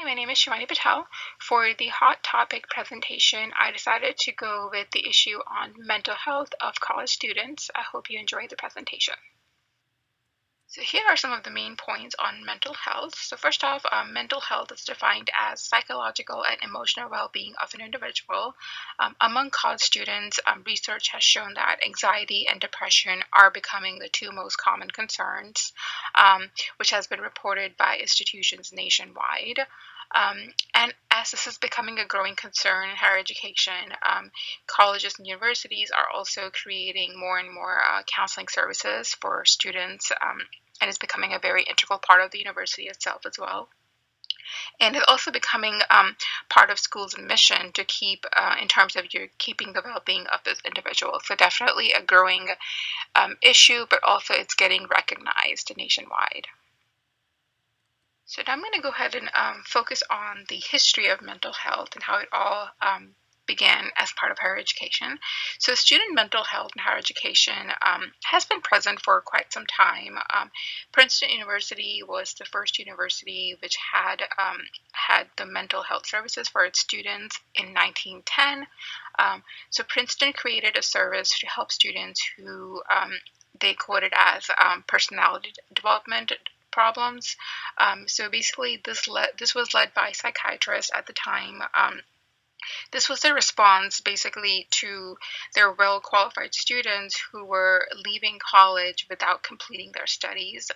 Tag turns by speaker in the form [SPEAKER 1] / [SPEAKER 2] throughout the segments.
[SPEAKER 1] Hi, my name is Shivani Patel. For the hot topic presentation, I decided to go with the issue on mental health of college students. I hope you enjoy the presentation. So here are some of the main points on mental health. So first off, mental health is defined as psychological and emotional well-being of an individual. Among college students, research has shown that anxiety and depression are becoming the two most common concerns, which has been reported by institutions nationwide. And as this is becoming a growing concern in higher education, colleges and universities are also creating more and more counseling services for students, and it's becoming a very integral part of the university itself as well. And it's also becoming part of schools' mission to keep, in terms of your keeping the well-being of this individual. So definitely a growing issue, but also it's getting recognized nationwide. So now I'm going to go ahead and focus on the history of mental health and how it all began as part of higher education. So student mental health in higher education has been present for quite some time. Princeton University was the first university which had the mental health services for its students in 1910. So Princeton created a service to help students who they quoted as personality development problems. So basically, this was led by psychiatrists at the time. This was their response basically to their well qualified students who were leaving college without completing their studies.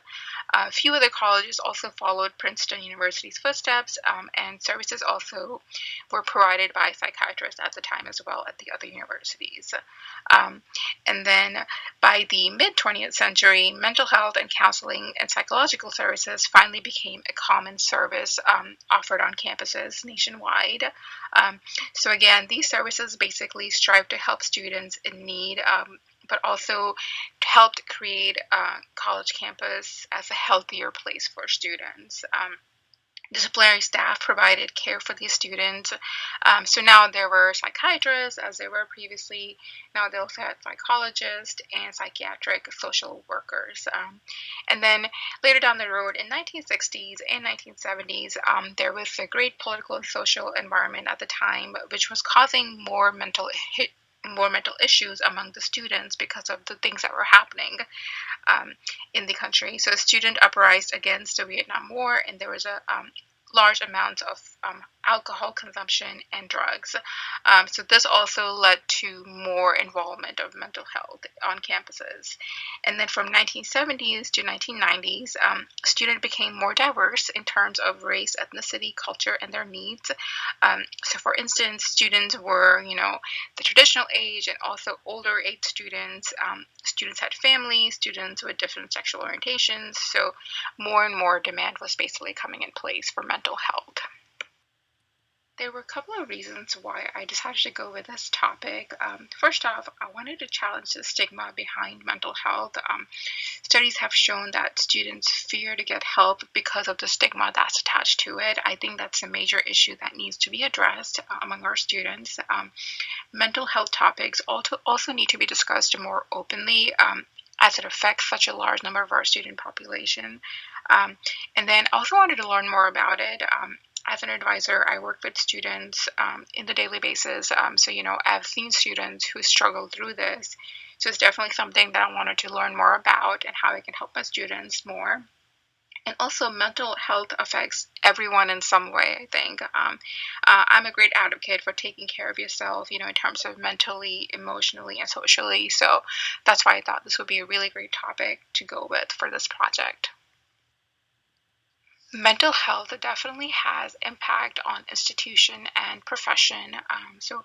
[SPEAKER 1] A few other colleges also followed Princeton University's footsteps, and services also were provided by psychiatrists at the time as well at the other universities. Um, and then by the mid 20th century, mental health and counseling and psychological services finally became a common service offered on campuses nationwide. So again, these services basically strive to help students in need, but also helped create a college campus as a healthier place for students. Disciplinary staff provided care for these students. So now there were psychiatrists, as there were previously. Now they also had psychologists and psychiatric social workers. And then later down the road, in 1960s and 1970s, there was a great political and social environment at the time, which was causing more mental issues among the students because of the things that were happening in the country. So a student uprised against the Vietnam War, and there was a large amount of alcohol consumption and drugs. So this also led to more involvement of mental health on campuses. And then from 1970s to 1990s, students became more diverse in terms of race, ethnicity, culture, and their needs. So for instance, students were, the traditional age and also older age students. Students had families, students with different sexual orientations. So more and more demand was basically coming in place for mental health. There were a couple of reasons why I decided to go with this topic. First off, I wanted to challenge the stigma behind mental health. Studies have shown that students fear to get help because of the stigma that's attached to it. I think that's a major issue that needs to be addressed among our students. Mental health topics also need to be discussed more openly. As it affects such a large number of our student population. And then I also wanted to learn more about it. As an advisor, I work with students in the daily basis. So, I've seen students who struggle through this. So it's definitely something that I wanted to learn more about and how I can help my students more. And also, mental health affects everyone in some way, I think. I'm a great advocate for taking care of yourself, in terms of mentally, emotionally, and socially. So that's why I thought this would be a really great topic to go with for this project. Mental health definitely has impact on institution and profession. So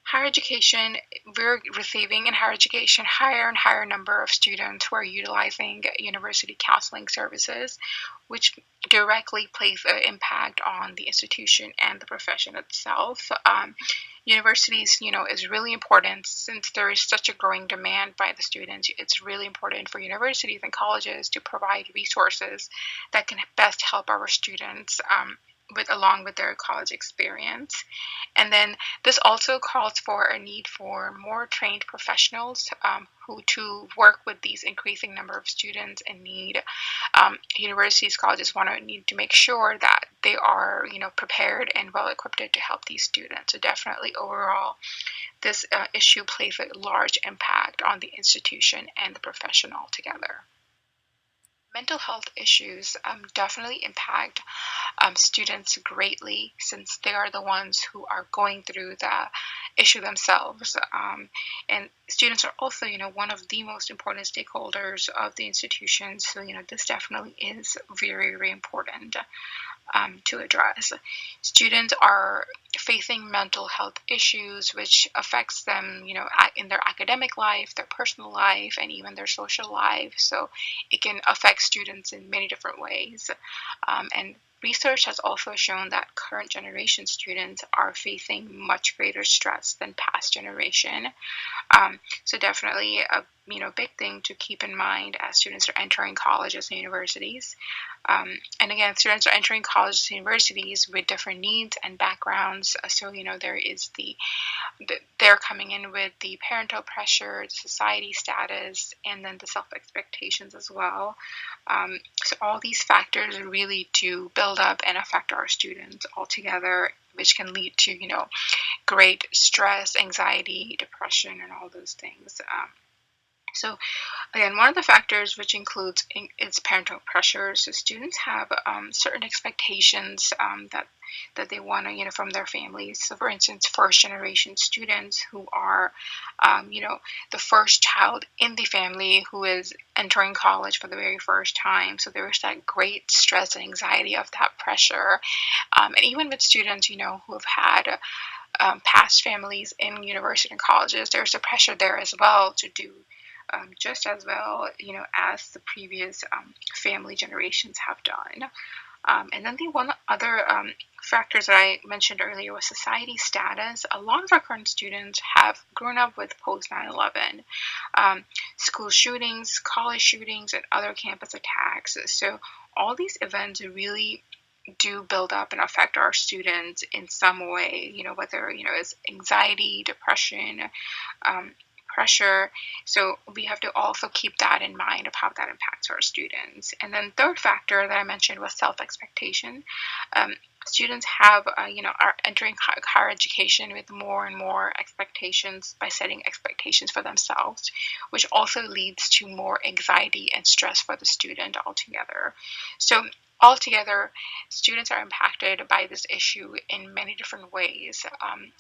[SPEAKER 1] higher education, we're receiving in higher education higher and higher number of students who are utilizing university counseling services, which directly plays an impact on the institution and the profession itself. Universities, is really important since there is such a growing demand by the students. It's really important for universities and colleges to provide resources that can best help our students along with their college experience. And then this also calls for a need for more trained professionals who to work with these increasing number of students in need. Universities, colleges need to make sure that they are, prepared and well equipped to help these students. So definitely overall, this issue plays a large impact on the institution and the profession altogether. Mental health issues definitely impact students greatly, since they are the ones who are going through the issue themselves. And students are also, one of the most important stakeholders of the institution. So, this definitely is very, very important to address. Students are facing mental health issues, which affects them, in their academic life, their personal life, and even their social life. So it can affect students in many different ways. And research has also shown that current generation students are facing much greater stress than past generation. So definitely a big thing to keep in mind as students are entering colleges and universities. And again, students are entering colleges and universities with different needs and backgrounds. So there is they're coming in with the parental pressure, the society status, and then the self expectations as well. So all these factors really do build up and affect our students altogether, which can lead to great stress, anxiety, depression, and all those things. So again, one of the factors which includes is parental pressure. So students have certain expectations that they want to, from their families. So for instance, first generation students who are, the first child in the family who is entering college for the very first time. So there is that great stress and anxiety of that pressure. And even with students, who have had past families in university and colleges, there's a pressure there as well to do just as well, as the previous family generations have done. And then the one other factors that I mentioned earlier was society status. A lot of our current students have grown up with post 9/11 school shootings, college shootings, and other campus attacks. So all these events really do build up and affect our students in some way, whether, it's anxiety, depression, um, pressure. So we have to also keep that in mind of how that impacts our students. And then third factor that I mentioned was self-expectation. Students have, are entering higher education with more and more expectations by setting expectations for themselves, which also leads to more anxiety and stress for the student altogether. So altogether, students are impacted by this issue in many different ways,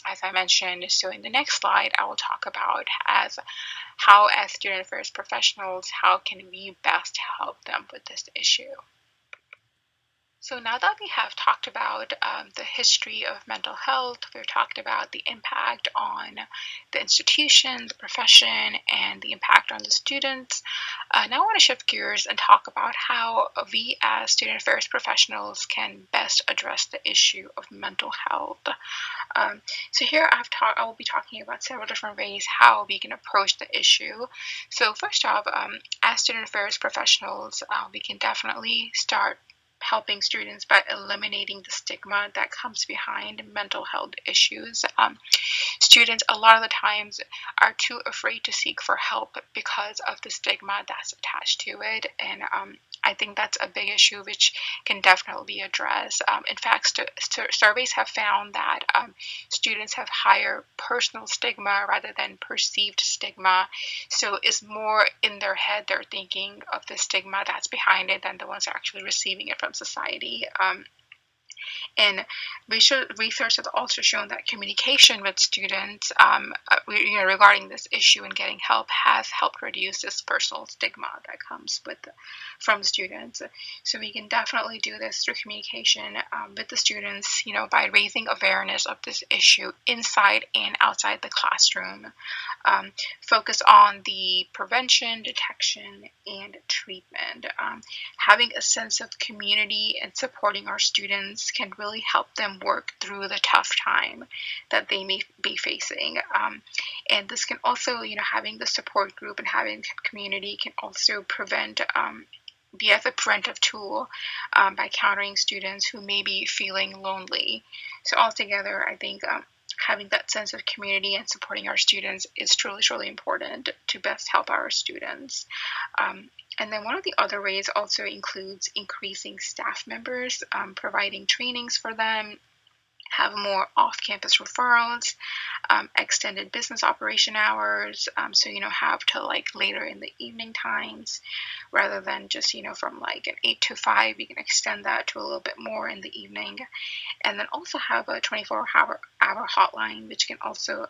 [SPEAKER 1] as I mentioned. So in the next slide, I will talk about how, as student affairs professionals, how can we best help them with this issue. So now that we have talked about the history of mental health, we've talked about the impact on the institution, the profession, and the impact on the students. Now I want to shift gears and talk about how we as student affairs professionals can best address the issue of mental health. So here I will be talking about several different ways how we can approach the issue. So first off, as student affairs professionals, we can definitely start helping students by eliminating the stigma that comes behind mental health issues. Students a lot of the times are too afraid to seek for help because of the stigma that's attached to it, and I think that's a big issue which can definitely be addressed. In fact, surveys have found that students have higher personal stigma rather than perceived stigma. So it's more in their head, they're thinking of the stigma that's behind it than the ones actually receiving it from society. And research has also shown that communication with students, regarding this issue and getting help, has helped reduce this personal stigma that comes from students. So we can definitely do this through communication with the students, by raising awareness of this issue inside and outside the classroom. Focus on the prevention, detection, and treatment. Having a sense of community and supporting our students can really help them work through the tough time that they may be facing. And this can also, having the support group and having community can also be as a preventive tool by countering students who may be feeling lonely. So altogether, I think having that sense of community and supporting our students is truly, truly important to best help our students. And then one of the other ways also includes increasing staff members, providing trainings for them, have more off-campus referrals, extended business operation hours, so have to like later in the evening times rather than just from like an 8 to 5. You can extend that to a little bit more in the evening, and then also have a 24-hour hotline which can also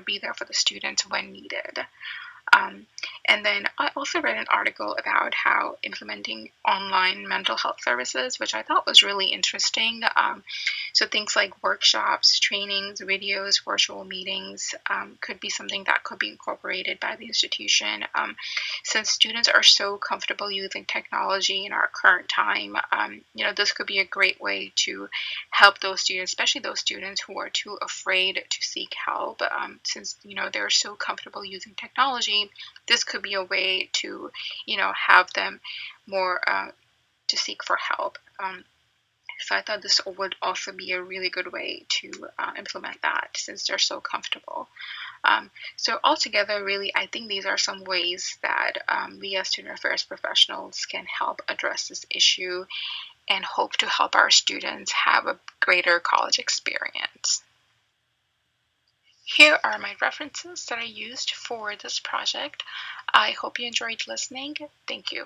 [SPEAKER 1] be there for the students when needed. Um, and then I also read an article about how implementing online mental health services, which I thought was really interesting. So things like workshops, trainings, videos, virtual meetings could be something that could be incorporated by the institution. Since students are so comfortable using technology in our current time, this could be a great way to help those students, especially those students who are too afraid to seek help. Since they're so comfortable using technology, this could be a way to have them more to seek for help. So I thought this would also be a really good way to implement that since they're so comfortable. So altogether, really, I think these are some ways that we as student affairs professionals can help address this issue and hope to help our students have a greater college experience. Here are my references that I used for this project. I hope you enjoyed listening. Thank you.